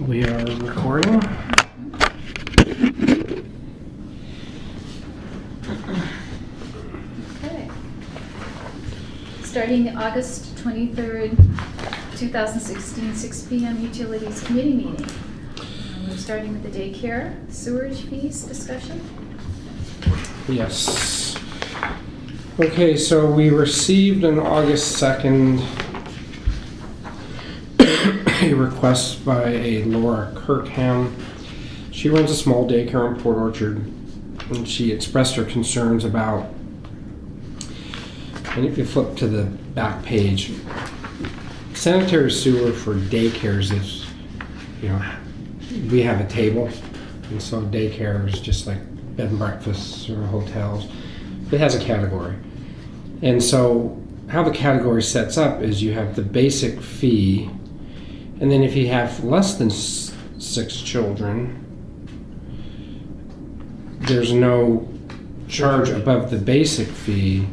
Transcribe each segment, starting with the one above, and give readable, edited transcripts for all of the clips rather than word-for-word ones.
We are recording. Okay. Starting August 23rd, 2016, 6 p.m. Utilities Committee meeting. We're starting with the daycare sewage fees discussion. Yes. Okay, so we received on August 2nd a request by a Laura Kirkham. She runs a small daycare in Port Orchard, and she expressed her concerns about, and if you flip to the back page, sanitary sewer for daycares is, we have a table, and so daycare is just like bed and breakfasts or hotels. It has a category. And so how the category sets up is you have the basic fee, and then if you have less than 6 children, there's no charge above the basic fee.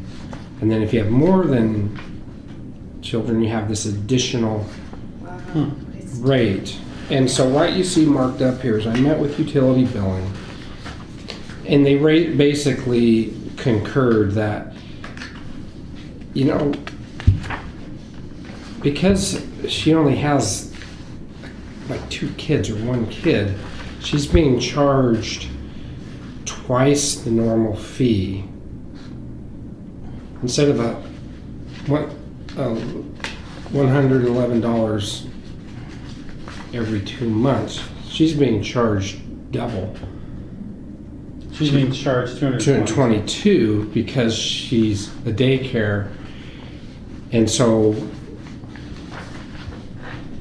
And then if you have more than children, you have this additional rate. And so what you see marked up here is I met with utility billing, and they basically concurred that, because she only has like 2 kids or 1 kid, she's being charged twice the normal fee. Instead of $111 every 2 months, she's being charged double. She's being charged $222 because she's a daycare, and so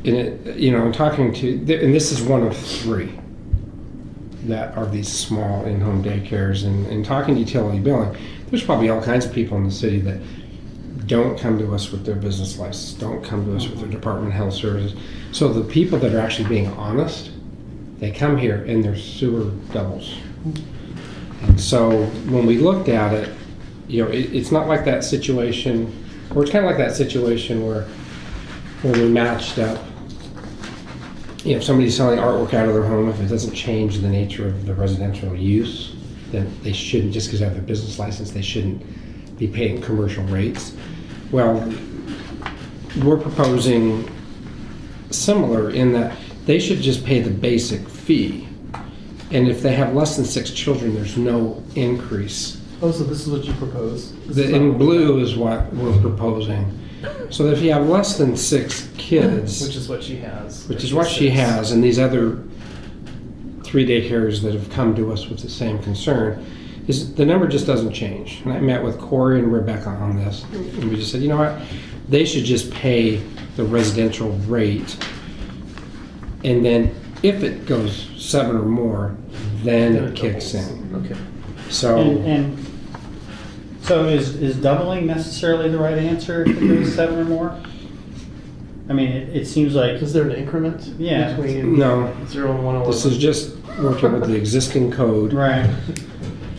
I'm talking to, and this is one of 3 that are these small in-home daycares, and talking to utility billing, there's probably all kinds of people in the city that don't come to us with their business license, don't come to us with their Department of Health Services. So the people that are actually being honest, they come here and their sewer doubles. And so when we looked at it, it's not like that situation, or it's kind of like that situation where when we matched up, if somebody's selling artwork out of their home, if it doesn't change the nature of the residential use, then they shouldn't, just because they have their business license, they shouldn't be paying commercial rates. Well, we're proposing similar in that they should just pay the basic fee. And if they have less than 6 children, there's no increase. Oh, so this is what you propose? In blue is what we're proposing. So that if you have less than 6 kids, which is what she has. which is what she has, and these other 3 daycares that have come to us with the same concern, is the number just doesn't change. And I met with Corey and Rebecca on this, and we just said, you know what, they should just pay the residential rate, and then if it goes 7 or more, then it kicks in. Okay. So And so is doubling necessarily the right answer if it goes 7 or more? I mean, it seems like, Is there an increment? Yeah. Between No. 0 and 111? this is just working with the existing code. right,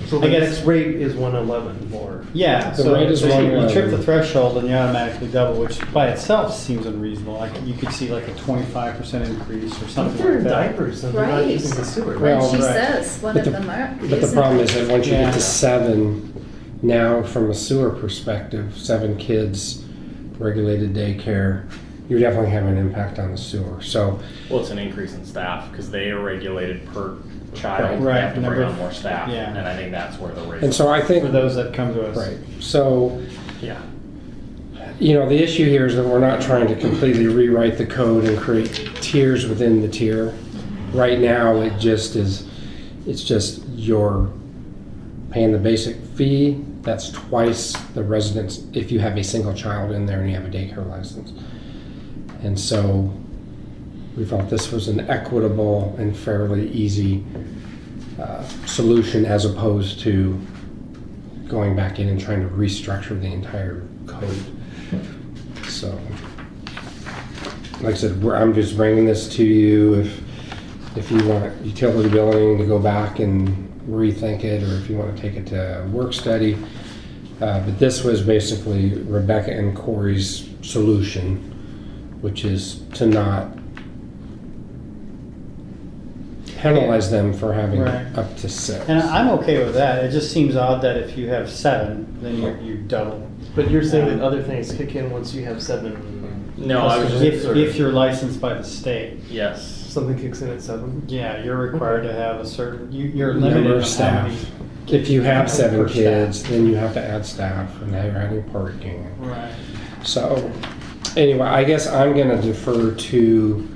So I the guess- next rate is 111 more. yeah, The so rate is so you 111. trip the threshold and you automatically double, which by itself seems unreasonable. Like you could see like a 25% increase or If something they're like in that. diapers, then they're not Right. using the sewer. Well, And she right. says one But of them are. But the problem is that once you get Yeah. to 7, now from a sewer perspective, 7 kids, regulated daycare, you're definitely having an impact on the sewer. So, Well, it's an increase in staff because they are regulated per child. Right, They have to bring number on of- more staff, yeah. and I think that's where the rate. and so I think, For those that come to us. right. So, Yeah. the issue here is that we're not trying to completely rewrite the code and create tiers within the tier. Right now, it's just you're paying the basic fee. That's twice the residence if you have a single child in there and you have a daycare license. And so we felt this was an equitable and fairly easy solution as opposed to going back in and trying to restructure the entire code. So, like I said, I'm just bringing this to you. If you want utility billing to go back and rethink it, or if you want to take it to work study. But this was basically Rebecca and Corey's solution, which is to not penalize them for having Right. up to 6. And I'm okay with that. It just seems odd that if you have 7, then you double. But you're saying that other things kick in once you have 7. No, I was just, If you're licensed by the state. yes. Something kicks in at 7? Yeah, you're required to have a certain, you're Number limited of on how staff. many. If you have 7 per staff. kids, then you have to add staff, and now you're adding parking. Right. So, anyway, I guess I'm gonna defer to,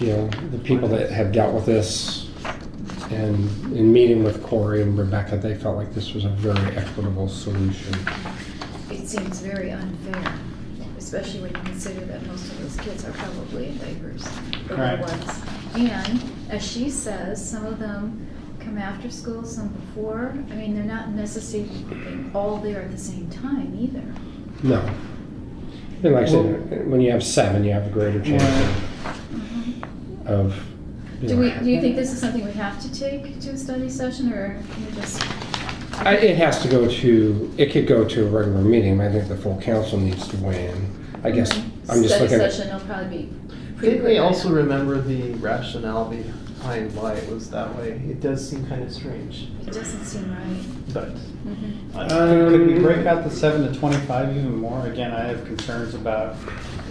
the people that have dealt with this. And in meeting with Corey and Rebecca, they felt like this was a very equitable solution. It seems very unfair, especially when you consider that most of those kids are probably in diapers. Or Right. was. And, as she says, some of them come after school, some before. I mean, they're not necessarily all there at the same time either. No. And like I said, when you have 7, you have a greater chance of. Do you think this is something we have to take to a study session, or can we just? It has to go to, it could go to a regular meeting, but I think the full council needs to weigh in. I guess, I'm just looking Study at. session will probably be pretty Didn't we quick. also remember the rationale behind why it was that way? It does seem kind of strange, It doesn't seem right. but Mhm. Could we break out the 7 to 25 even more? Again, I have concerns about,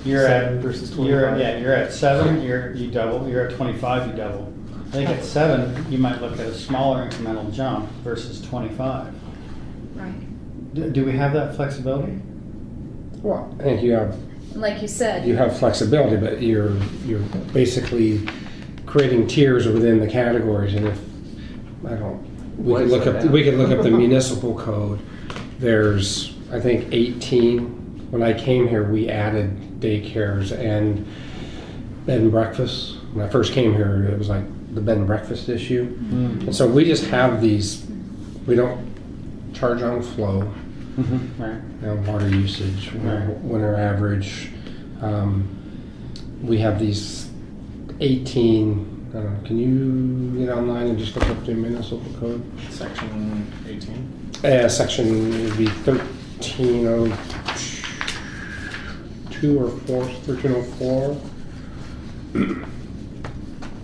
you're 7 at. versus You're 25. Yeah, you're at 7, you double, you're at 25, you double. I think at 7, you might look at a smaller incremental jump versus 25. Right. Do we have that flexibility? Well, I think you have And like you said. flexibility, but you're basically creating tiers within the categories, and if, I don't, we What could is look that up, now? we could look up the municipal code. There's, I think, 18. When I came here, we added daycares and bed and breakfast. When I first came here, it was like the bed and breakfast issue. And so we just have these, we don't charge on flow. Right. Water usage, winter average. We have these 18, I don't know, can you get online and just look up the municipal code? Section 18. Section would be 1302 or 1304.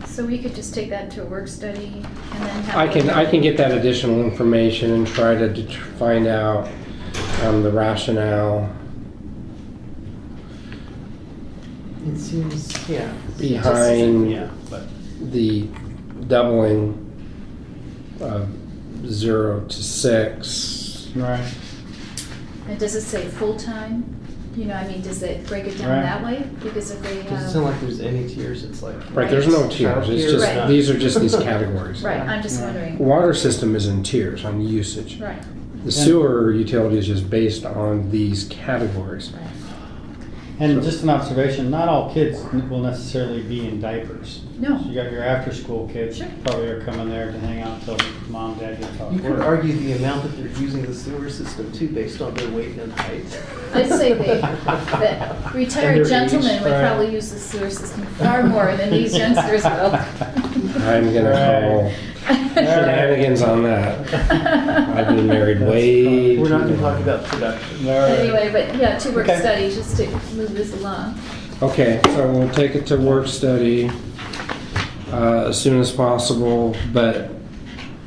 So we could just take that to a work study and then have. I can get that additional information and try to find out the rationale it seems, yeah. behind Yeah, but the doubling of 0 to 6. right. And does it say full-time? I mean, does it break it down Right. that way? Because if they Doesn't have. sound like there's any tiers, it's like. Right, there's no tiers. It's just Right. these are just these categories. Right, I'm just Right. wondering. Water system is in tiers on usage. Right, The sewer utility is just based on these categories. right. And just an observation, not all kids will necessarily be in diapers. No. So you got your after-school kids, Sure. probably are coming there to hang out until mom and dad gets off You could work. argue the amount that they're using the sewer system too, based on their weight and height. I'd say that And retired their gentlemen age, would right. probably use the sewer system far more than these youngsters will. I'm gonna call shenanigans on that. I've been married way We're not too gonna talk long. about production. All right. Anyway, but yeah, to work Okay. study, just to move this along. Okay, so we'll take it to work study as soon as possible, but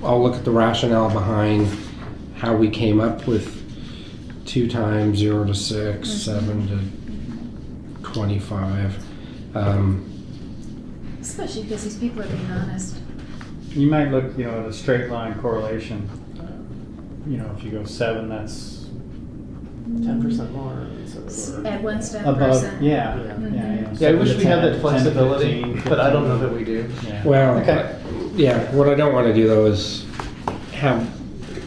I'll look at the rationale behind how we came up with 2 times 0 to 6, 7 to 25. Especially because these people are being honest. You might look, at a straight line correlation. If you go 7, that's 10% more. At one step above, person. yeah. Mhm. Yeah, I wish we had 10 that to flexibility, 15, but I don't know 15. that we do. Yeah. Well, Okay. yeah, what I don't want to do though is have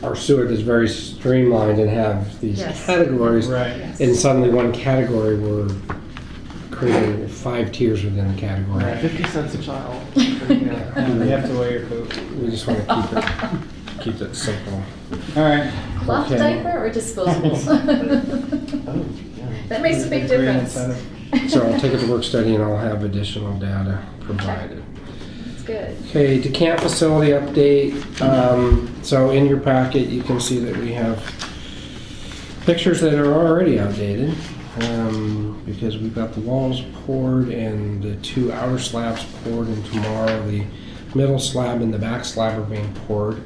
our sewer that's very streamlined and have these Yes. categories. Right. Yes. And suddenly one category, we're creating 5 tiers within a category. Right. 50 cents a child. Yeah, you have to weigh your poop. We just want to keep it simple. All right. Cloth Okay. diaper or disposables? Oh, yeah. That makes a big Green difference. incentive. So I'll take it to work study and I'll have additional data provided. That's good. Okay, decant facility update. So in your packet, you can see that we have pictures that are already outdated because we've got the walls poured and the 2 outer slabs poured, and tomorrow the middle slab and the back slab are being poured.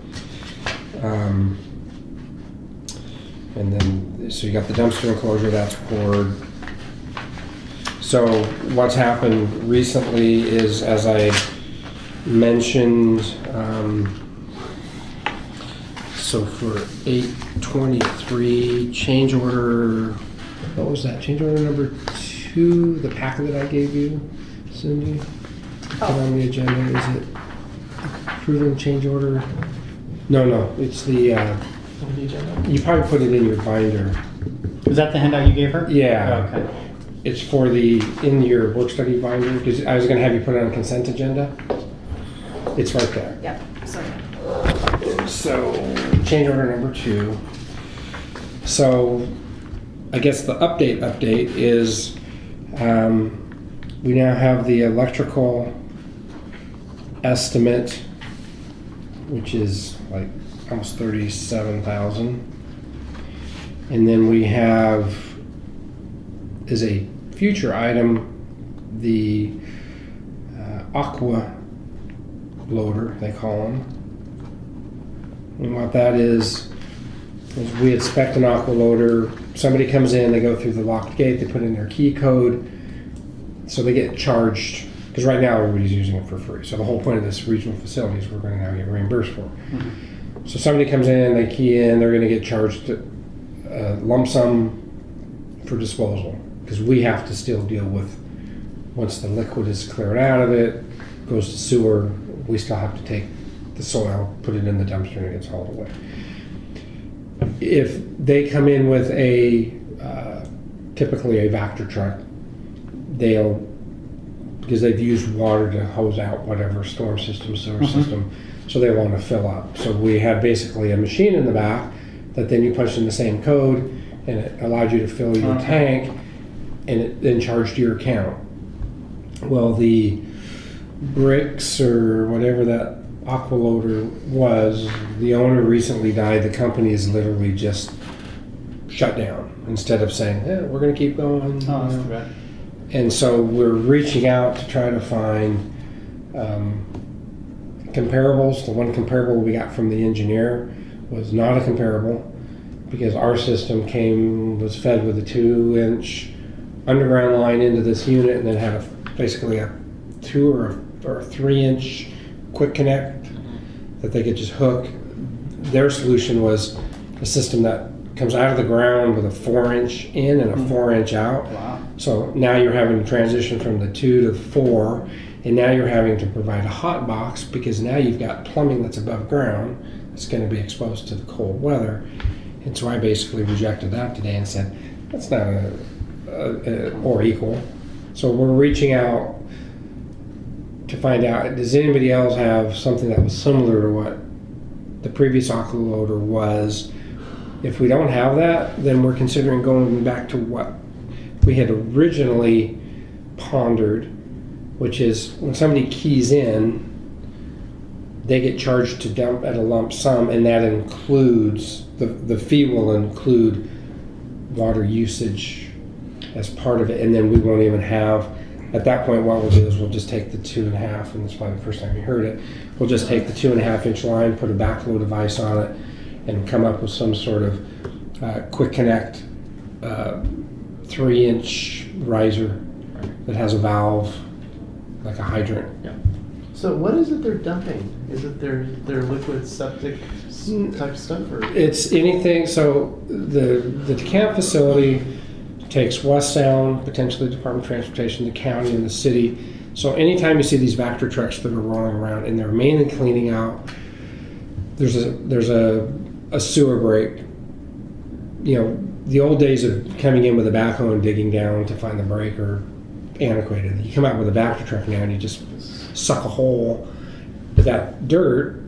And then, so you got the dumpster enclosure that's poured. So what's happened recently is, as I mentioned, so for 8/23 change order, what was that? Change order number 2, the packet that I gave you, Cindy? Put on the agenda, is it approving change order? No, it's the, On the agenda? you probably put it in your binder. Is that the handout you gave her? Yeah. Okay. It's for the, in your work study binder, because I was gonna have you put it on consent agenda. It's right there. Yep, sorry. So, change order number 2. So, I guess the update is, we now have the electrical estimate, which is like almost 37,000. And then we have, as a future item, the aqua loader, they call them. And what that is we had spec'd an aqua loader. Somebody comes in, they go through the locked gate, they put in their key code, so they get charged, because right now everybody's using it for free. So the whole point of this regional facility is we're going to now get reimbursed for it. Mm-hmm. So somebody comes in, they key in, they're going to get charged a lump sum for disposal, because we have to still deal with, once the liquid is cleared out of it, goes to sewer, we still have to take the soil, put it in the dumpster, and it gets hauled away. If they come in with a, typically a Vector truck, they'll, because they've used water to hose out whatever storm system, sewer system, so they want to fill up. So we have basically a machine in the back that then you punch in the same code, and it allowed you to fill your tank, and it then charged your account. Well, the bricks or whatever that aqua loader was, the owner recently died. The company is literally just shut down instead of saying, we're going to keep going. Oh, that's too bad. And so we're reaching out to try to find comparables. The one comparable we got from the engineer was not a comparable, because our system was fed with a 2-inch underground line into this unit, and then had basically a 2 or 3-inch quick connect that they could just hook. Their solution was a system that comes out of the ground with a 4-inch in and a 4-inch out. Wow. So now you're having to transition from the 2 to the 4, and now you're having to provide a hot box, because now you've got plumbing that's above ground that's going to be exposed to the cold weather. And so I basically rejected that today and said, that's not or equal. So we're reaching out to find out, does anybody else have something that was similar to what the previous aqua loader was? If we don't have that, then we're considering going back to what we had originally pondered, which is when somebody keys in, they get charged to dump at a lump sum, and that includes, the fee will include water usage as part of it, and then we won't even have, at that point what we'll do is we'll just take the 2.5, and that's probably the first time you heard it, we'll just take the 2.5-inch line, put a backflow device on it, and come up with some sort of quick connect 3-inch riser that has a valve, like a hydrant. So what is it they're dumping? Is it their liquid septic type stuff, or? It's anything, so the DeKalb facility takes West Sound, potentially Department of Transportation, the county, and the city. So anytime you see these Vector trucks that are rolling around, and they're mainly cleaning out, there's a sewer break. You know, the old days of coming in with a backhoe and digging down to find the break are antiquated. You come out with a Vector truck now and you just suck a hole, but that dirt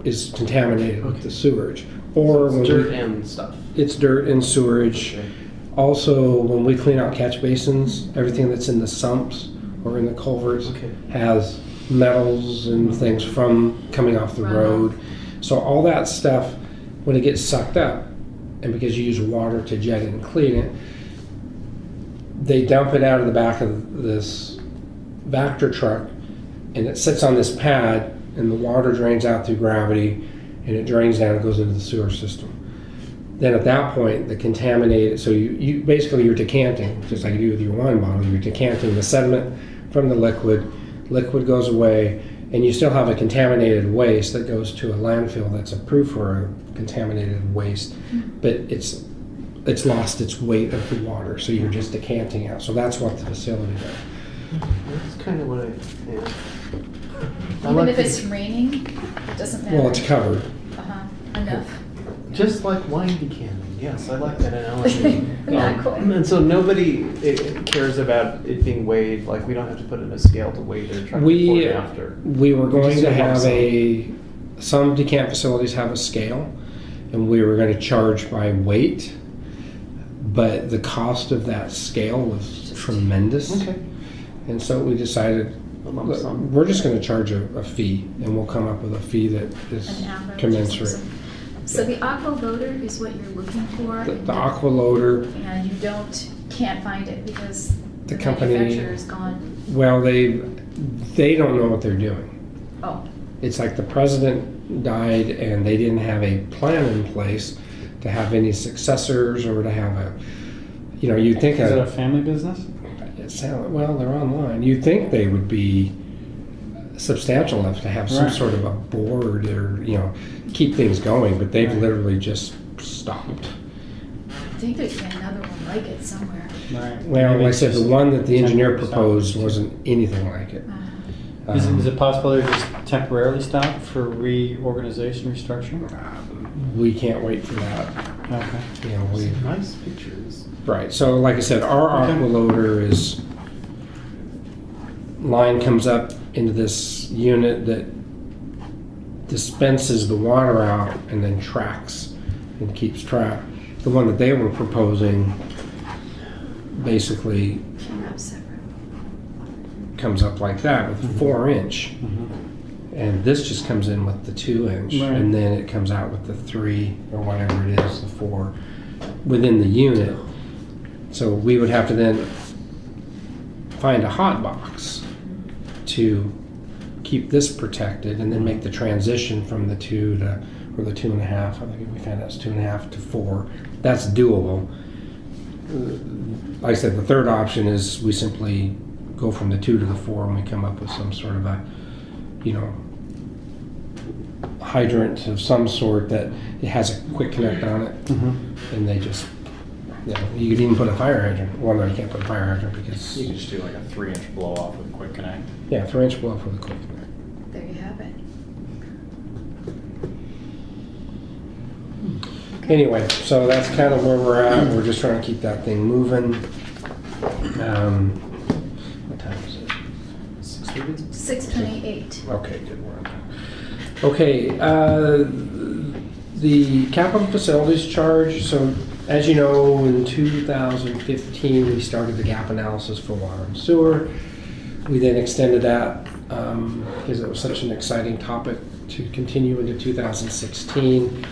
is contaminated with the sewage. Or It's when dirt and stuff. it's dirt and sewage. Okay. Also, when we clean out catch basins, everything that's in the sumps or in the culverts Okay. has metals and things from coming off the Runoff. road. So all that stuff, when it gets sucked up, and because you use water to jet it and clean it, they dump it out of the back of this Vector truck, and it sits on this pad, and the water drains out through gravity, and it drains down and goes into the sewer system. Then at that point, the contaminated, so you basically you're decanting, just like you do with your wine bottle, you're decanting the sediment from the liquid goes away, and you still have a contaminated waste that goes to a landfill that's approved for a contaminated waste, but it's lost its weight of the water, so you're just decanting out. So that's what the facility does. That's kind of what yeah. I Even like if the- it's raining, it doesn't matter. Well, it's covered. Enough. Just like wine decanting. Yes, I like that analogy. Not quite. And so nobody cares about it being weighed. Like we don't have to put in a scale to weigh their truck before We and after. we were going Just to a lump have sum. some decant facilities have a scale, and we were going to charge by weight, but the cost of that scale was tremendous. Okay. And so we decided A lump sum. we're just going to charge a fee, and we'll come up with a fee that is An average. commensurate. So the aqua loader is what you're looking for. The aqua loader, And you can't find it because The the company- manufacturer is gone. well, they don't know what they're doing. Oh, It's like the president died, and they didn't have a plan in place to have any successors or to have a, you'd think Is it a family business? well, they're online. You'd think they would be substantial enough to have some Right. sort of a board or, keep things going, but they've Right. literally just stopped. I think there's another one like it somewhere. Right. Well, Maybe like I it's said, the just one that the engineer temporary proposed stop. wasn't anything like it. Is it possible they're just temporarily stopped for reorganization, restructuring? We can't wait for that. Okay. We Nice pictures. Right. So, like I said, our Okay. aqua loader is line comes up into this unit that dispenses the water out and then tracks and keeps track. The one that they were proposing basically Came out separate. comes up like that with 4-inch, Mhm. and this just comes in with the 2-inch, Right. and then it comes out with the 3 or whatever it is, the 4 within the unit. So we would have to then find a hot box to keep this protected, and then make the transition from the 2 to, or the 2.5. I think we found that's 2.5 to 4. That's doable. Like I said, the third option is we simply go from the 2 to the 4, and we come up with some sort of a, hydrant of some sort that it has a quick connect on it, Mhm. and they just, you could even put a fire hydrant. Well, no, you can't put a fire hydrant because, You can just do like a 3-inch blow off with a quick connect. yeah, 3-inch blow for the quick connect. There you have it. Anyway, so that's kind of where we're at. We're just trying to keep that thing moving. What time is it? 6:30? 6:28. Okay, good work. Okay, the capital facilities charge. So, as you know, in 2015, we started the gap analysis for water and sewer. We then extended that because it was such an exciting topic to continue into 2016.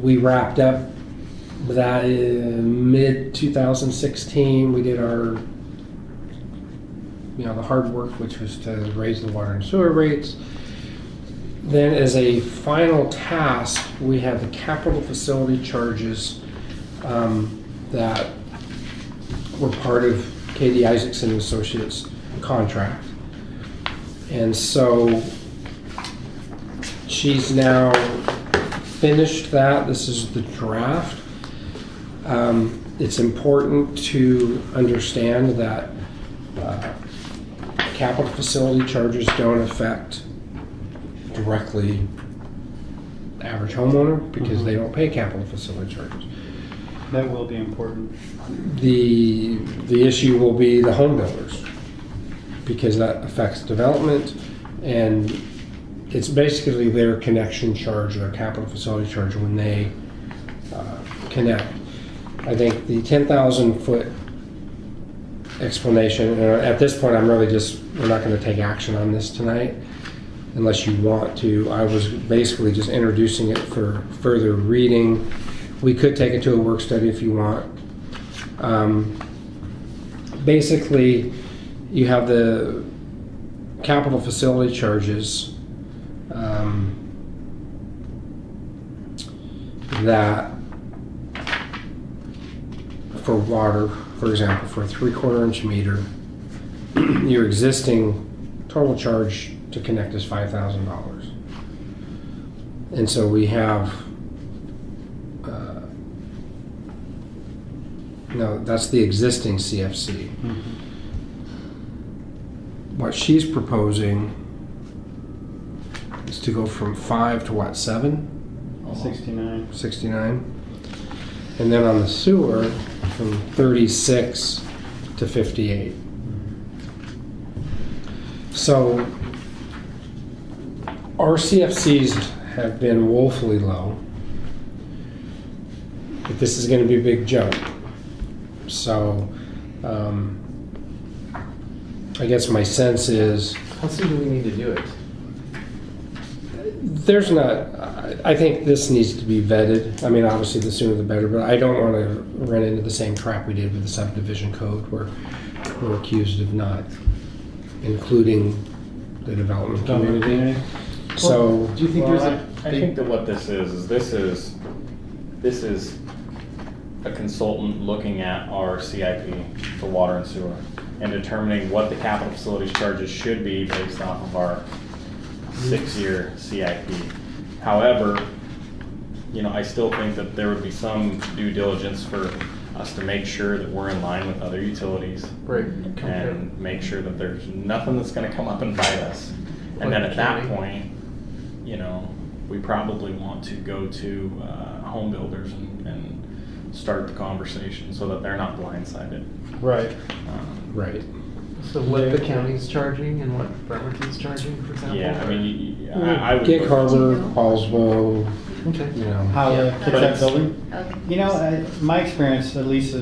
We wrapped up that in mid-2016. We did our, the hard work, which was to raise the water and sewer rates. Then as a final task, we have the capital facility charges that were part of Katie Isaacson Associates contract. And so she's now finished that. This is the draft. It's important to understand that capital facility charges don't affect directly the average homeowner because they don't pay capital facility charges. That will be important. The issue will be the home builders because that affects development, and it's basically their connection charge, their capital facility charge when they connect. I think the 10,000 foot explanation, and at this point I'm really we're not going to take action on this tonight unless you want to. I was basically just introducing it for further reading. We could take it to a work study if you want. Basically, you have the capital facility charges that for water, for example, for a 3/4 inch meter, your existing total charge to connect is $5,000. And so we have, no, that's the existing CFC. What she's proposing is to go from 5 to what, 7? 69. 69. And then on the sewer, from 36 to 58. So our CFCs have been woefully low, but this is going to be a big jump. So I guess my sense is How soon do we need to do it? there's not, I think this needs to be vetted. I mean, obviously the sooner the better, but I don't want to run into the same trap we did with the subdivision code where we're accused of not including the development community. So, Do you think Well, there's a I big think that what this is this is a consultant looking at our CIP for water and sewer and determining what the capital facilities charges should be based off of our 6-year CIP. However, I still think that there would be some due diligence for us to make sure that we're in line with other utilities right? and make sure that there's nothing that's gonna come up and bite us. And then Like at that county. point, we probably want to go to home builders and start the conversation so that they're not blindsided. Right. right. So what the county's charging and what Bremerton's charging, for example? Yeah, I mean, I would. Gig look- Harbor, Hallsville, Okay. How Yeah. the But kids it's- that building? Okay. My experience, at least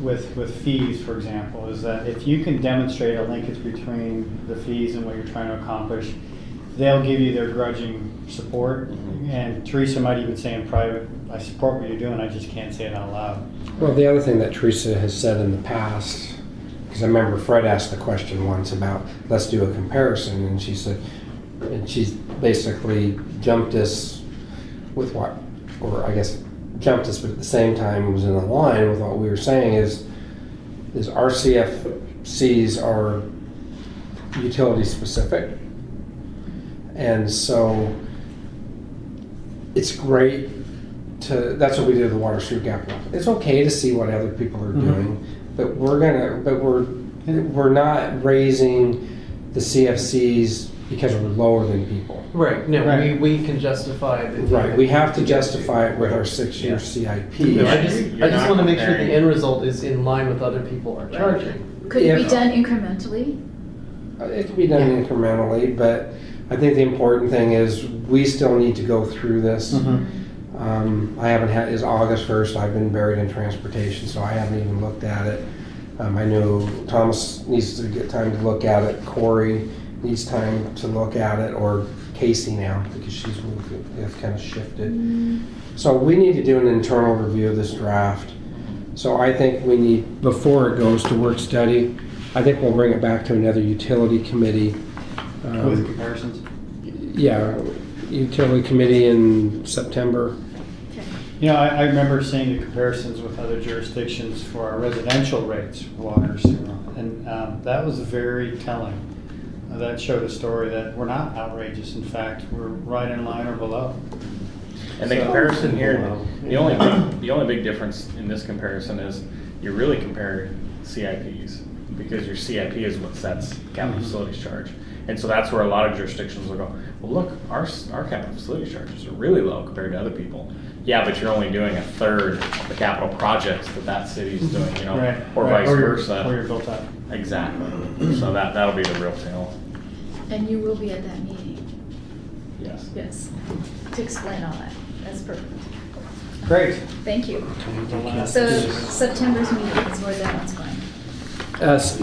with fees, for example, is that if you can demonstrate a linkage between the fees and what you're trying to accomplish, they'll give you their grudging support. Mhm. And Teresa might even say in private, I support what you're doing, I just can't say it out loud. Well, the other thing that Teresa has said in the past, because I remember Fred asked the question once about, let's do a comparison, and she said, and she's basically jumped us with what, or I guess jumped us, but at the same time was in a line with what we were saying is our CFCs are utility specific. And so it's great to, that's what we did with the water sewer capital. It's okay to see what other people are doing, but we're not raising the CFCs because we're lower than people. Right, no, Right. we can justify the. Right, we have to justify it with our 6-year Yeah. CIP. No, I Yeah, just you're not want to make sure comparing- the end result is in line with other people are charging. Could it be Yeah. done incrementally? It can be done incrementally, but I think the important thing is we still need to go through this. I haven't had, it's August 1st, I've been buried in transportation, so I haven't even looked at it. I know Thomas needs to get time to look at it, Corey needs time to look at it, or Casey now, because she's moved, it's kind of shifted. So we need to do an internal review of this draft. So I think we need, before it goes to work study, I think we'll bring it back to another utility committee. With comparisons. Yeah, utility committee in September. Okay. I remember seeing the comparisons with other jurisdictions for our residential rates, water, sewer, and that was very telling. That showed a story that we're not outrageous. In fact, we're right in line or below. And the So- comparison here, the only big difference in this comparison is you're really comparing CIPs because your CIP is what sets capital facilities charge. And so that's where a lot of jurisdictions will go, well, look, our capital facilities charges are really low compared to other people. Yeah, but you're only doing a third of the capital projects that city's doing, or vice Or versa. you're built up. Exactly. So that'll be the real tale. And you will be at that meeting, Yes. yes, to explain all that. That's perfect. Great. Thank you. So September's meeting is where that one's going.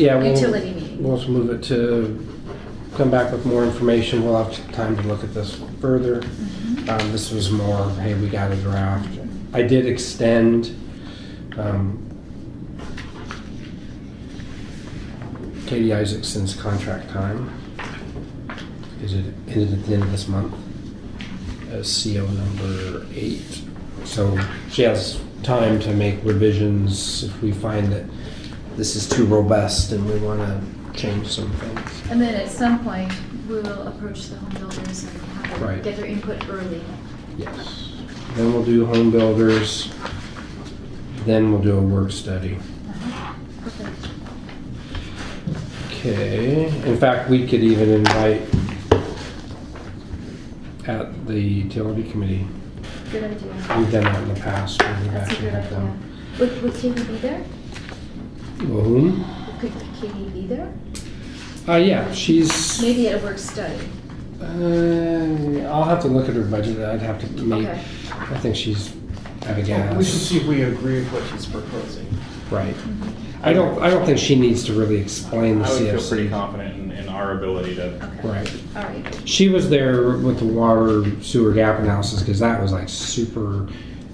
Yeah, Utility meeting. we'll just move it to come back with more information. We'll have time to look at this further. This was more, hey, we got a draft. I did extend Katie Isaacson's contract time because it ended at the end of this month. as CO number 8. So she has time to make revisions if we find that this is too robust and we want to change some things. And then at some point, we'll approach the home builders and have them Right. get their input early. Yes. Then we'll do home builders. Then we'll do a work study. Perfect. Okay. In fact, we could even invite at the utility committee. Good idea. We've done that in the past. Where we've That's a actually good had idea. them. Would Katie be there? Well, whom? Could Katie be there? Yeah, she's. Maybe at a work study. I'll have to look at her budget. I'd have to maybe. Okay. I think she's at a gas. We should see if we agree with what she's proposing. Right. I don't think she needs to really explain the I would CFC. feel pretty confident in our ability to. Okay. Right. All right. She was there with the water sewer gap analysis because that was like super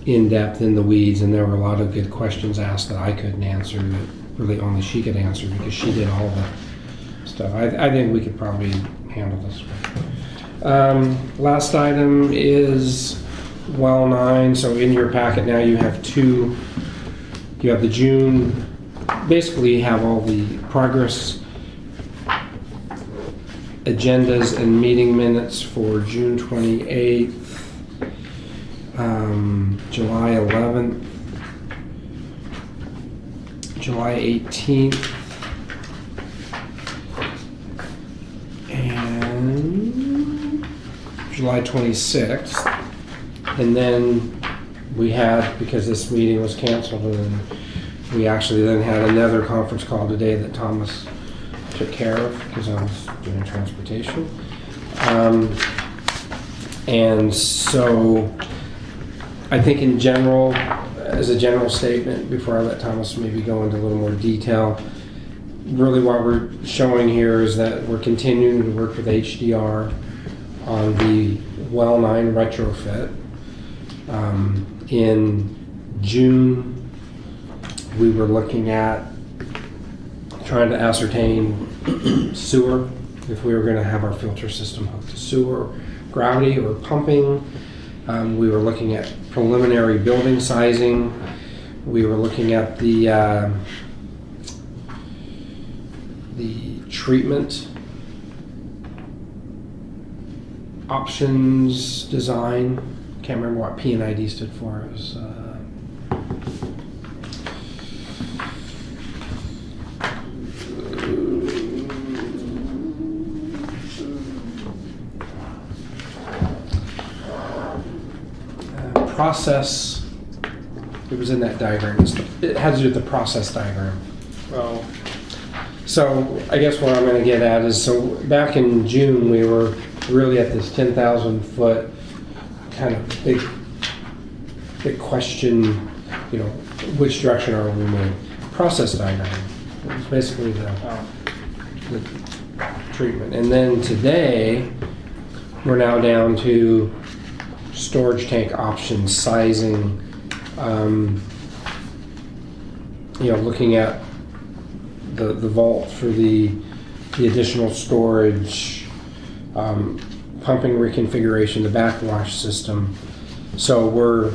in depth in the weeds, and there were a lot of good questions asked that I couldn't answer that really only she could answer because she did all the stuff. I think we could probably handle this one. Last item is well 9. So in your packet now you have two. You have the June. Basically, you have all the progress agendas and meeting minutes for June 28th, July 11th, July 18th, and July 26th. And then we had, because this meeting was canceled, and we actually then had another conference call today that Thomas took care of because I was doing transportation. And so I think in general, as a general statement, before I let Thomas maybe go into a little more detail, really what we're showing here is that we're continuing to work with HDR on the Well 9 retrofit. In June, we were looking at trying to ascertain sewer, if we were going to have our filter system hooked to sewer, gravity, or pumping. We were looking at preliminary building sizing. We were looking at the treatment options design. Can't remember what P&ID stood for. It was process. It was in that diagram. It had to do with the process diagram. Well, So I guess what I'm going to get at is, so back in June, we were really at this 10,000 foot kind of big question, you know, which direction are we moving? Process diagram. It was basically the treatment. And then today, we're now down to storage tank options, sizing, you know, looking at the vault for the additional storage, pumping reconfiguration, the backwash system. So we're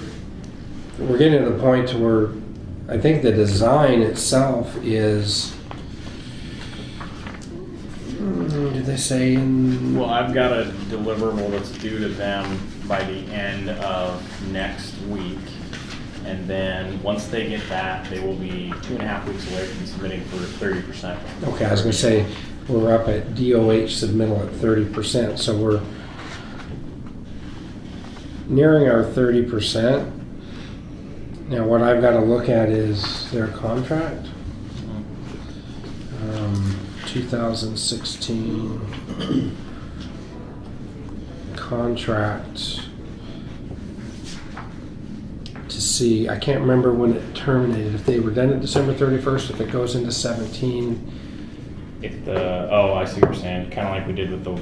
getting to the point to where I think the design itself is, did they say in? well, I've got a deliverable that's due to them by the end of next week. And then once they get that, they will be 2.5 weeks away from submitting for 30%. Okay, I was gonna say, we're up at DOH submittal at 30%, so we're nearing our 30%. Now, what I've gotta look at is their contract. 2016 contract to see, I can't remember when it terminated, if they were done at December 31st, if it goes into 17. If the, oh, I see what you're saying, kind of like we did with the.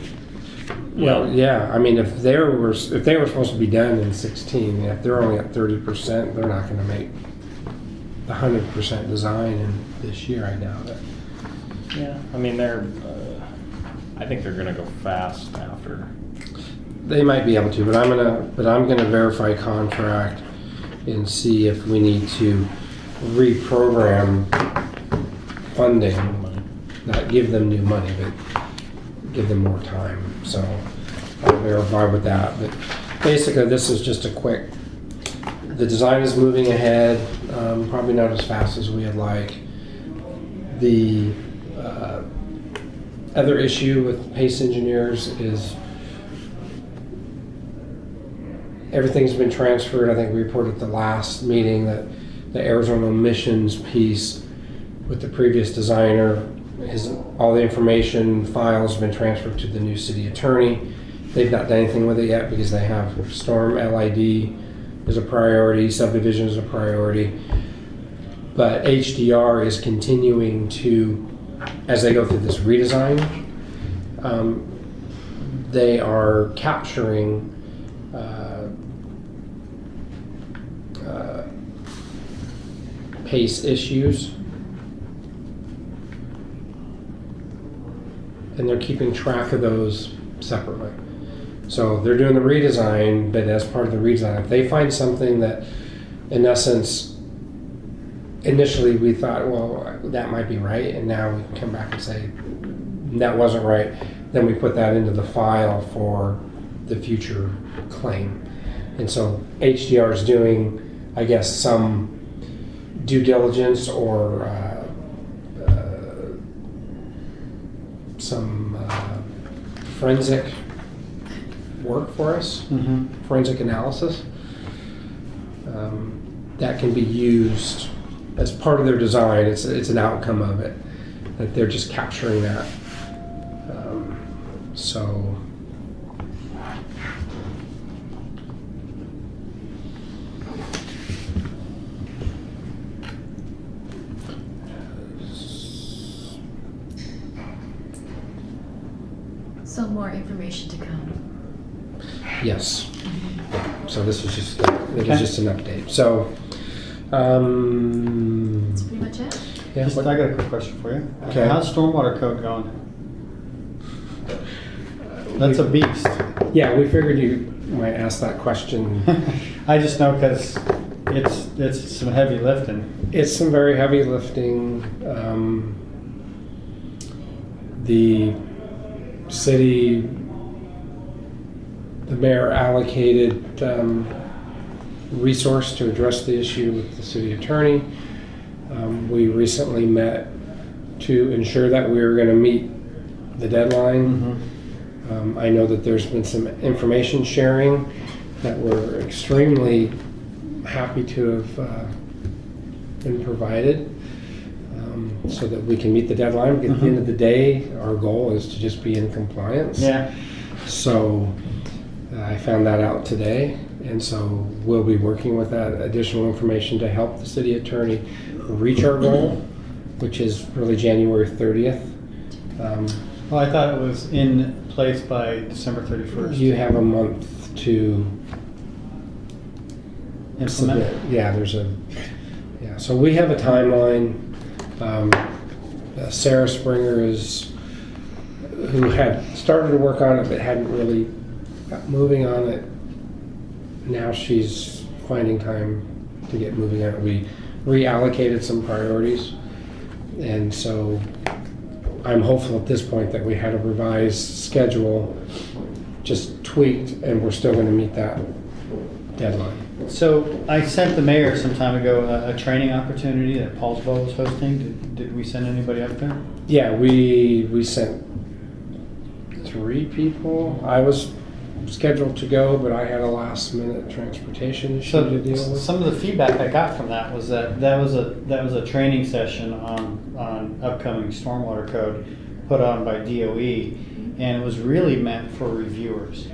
Well, yeah, I mean, if they were supposed to be done in 16, if they're only at 30%, they're not gonna make the 100% design in this year, I doubt it. Yeah, I mean, they're, I think they're gonna go fast after. They might be able to, but I'm gonna verify contract and see if we need to reprogram funding, not give them new money, but give them more time. So I'll verify with that. But basically, this is just a quick. The design is moving ahead, probably not as fast as we would like. The other issue with Pace Engineers is everything's been transferred. I think we reported at the last meeting that the Arizona emissions piece with the previous designer, all the information files have been transferred to the new city attorney. They've not done anything with it yet because they have storm LID is a priority, subdivision is a priority. But HDR is continuing to, as they go through this redesign, they are capturing pace issues, and they're keeping track of those separately. So they're doing the redesign, but as part of the redesign, if they find something that, in essence, initially we thought, well, that might be right, and now we can come back and say, that wasn't right, then we put that into the file for the future claim. And so HDR is doing, I guess, some due diligence or some forensic work for us, forensic analysis that can be used as part of their design. It's an outcome of it that they're just capturing that. So So more information to come. yes. So this is just Okay. just an update. So That's pretty much it. yeah, Just, I got a quick question for you. Okay. How's stormwater code going? That's a beast. yeah, we figured you might ask that question. I just know because it's some heavy lifting. It's some very heavy lifting. The city, the mayor allocated resource to address the issue with the city attorney. We recently met to ensure that we were going to meet the deadline. I know that there's been some information sharing that we're extremely happy to have been provided so that we can meet the deadline. At the end of the day, our goal is to just be in compliance. Yeah. So I found that out today, and so we'll be working with that additional information to help the city attorney reach our goal, which is really January 30th. Well, I thought it was in place by December 31st. You have a month to Implement. submit. So we have a timeline. Sarah Springer who had started to work on it but hadn't really got moving on it. Now she's finding time to get moving on it. We reallocated some priorities, and so I'm hopeful at this point that we had a revised schedule, just tweaked, and we're still going to meet that deadline. So I sent the mayor some time ago a training opportunity that Paulsville was hosting. Did we send anybody up there? Yeah, we sent 3 people. I was scheduled to go, but I had a last minute transportation issue to deal So with. some of the feedback I got from that was that was a training session on upcoming stormwater code put on by DOE, and it was really meant for reviewers,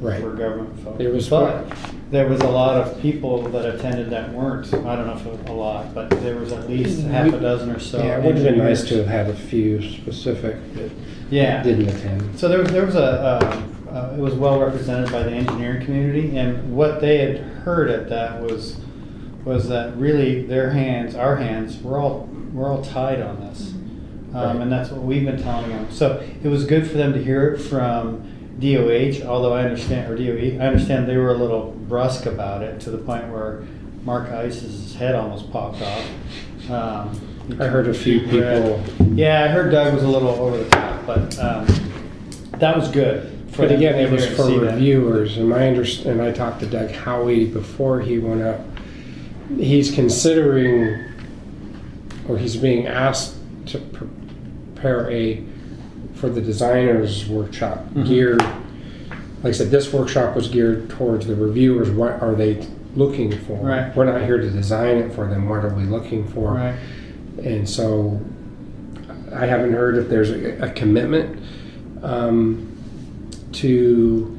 Right. for government folks. It was but there was a lot of people that attended that weren't. I don't know if it was a lot, but there was at least half a dozen or so. Yeah, it would have been nice to engineers. have had a few specific that Yeah. didn't attend. So there was it was well represented by the engineering community, and what they had heard at that was that really our hands, we're all tied on this, Right. and that's what we've been telling them. So it was good for them to hear it from DOH, although I understand, or DOE, I understand they were a little brusque about it to the point where Mark Ice's head almost popped off. I heard a few people. Yeah, I heard Doug was a little over the top, but that was good. for But them again, to it was hear and for see that. reviewers, and and I talked to Doug Howie before he went up. He's considering, or he's being asked to prepare for the designers workshop Mhm. geared. Like I said, this workshop was geared towards the reviewers. What are they looking for? Right. We're not here to design it for them. What are we looking for? Right. And so I haven't heard if there's a commitment to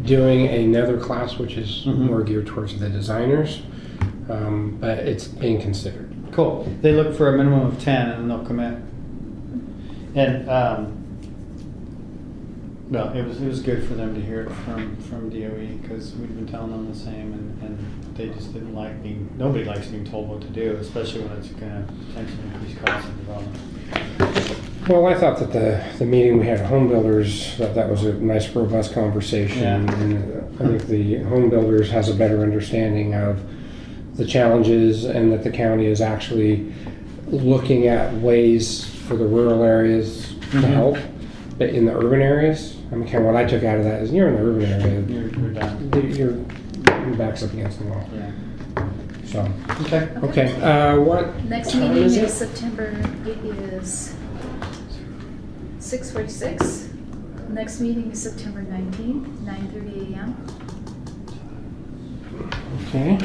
doing another class, which is Mhm. more geared towards the designers, but it's being considered. Cool. They look for a minimum of 10 and then they'll commit. And, well, it was good for them to hear it from DOE because we've been telling them the same and they just didn't like nobody likes being told what to do, especially when it's going to potentially increase costs of development. Well, I thought that the meeting we had at Home Builders, that was a nice robust conversation. Yeah. And I think the Home Builders has a better understanding of the challenges and that the county is actually looking at ways for the rural areas to Mhm. help. But in the urban areas, I mean, kind of what I took out of that is you're in the urban area, You're done. your back's up against the wall. Yeah. So, Okay. okay, what Next time meeting is is it? September, it is 6:46. Next meeting is September 19th, 9:30 a.m. Okay.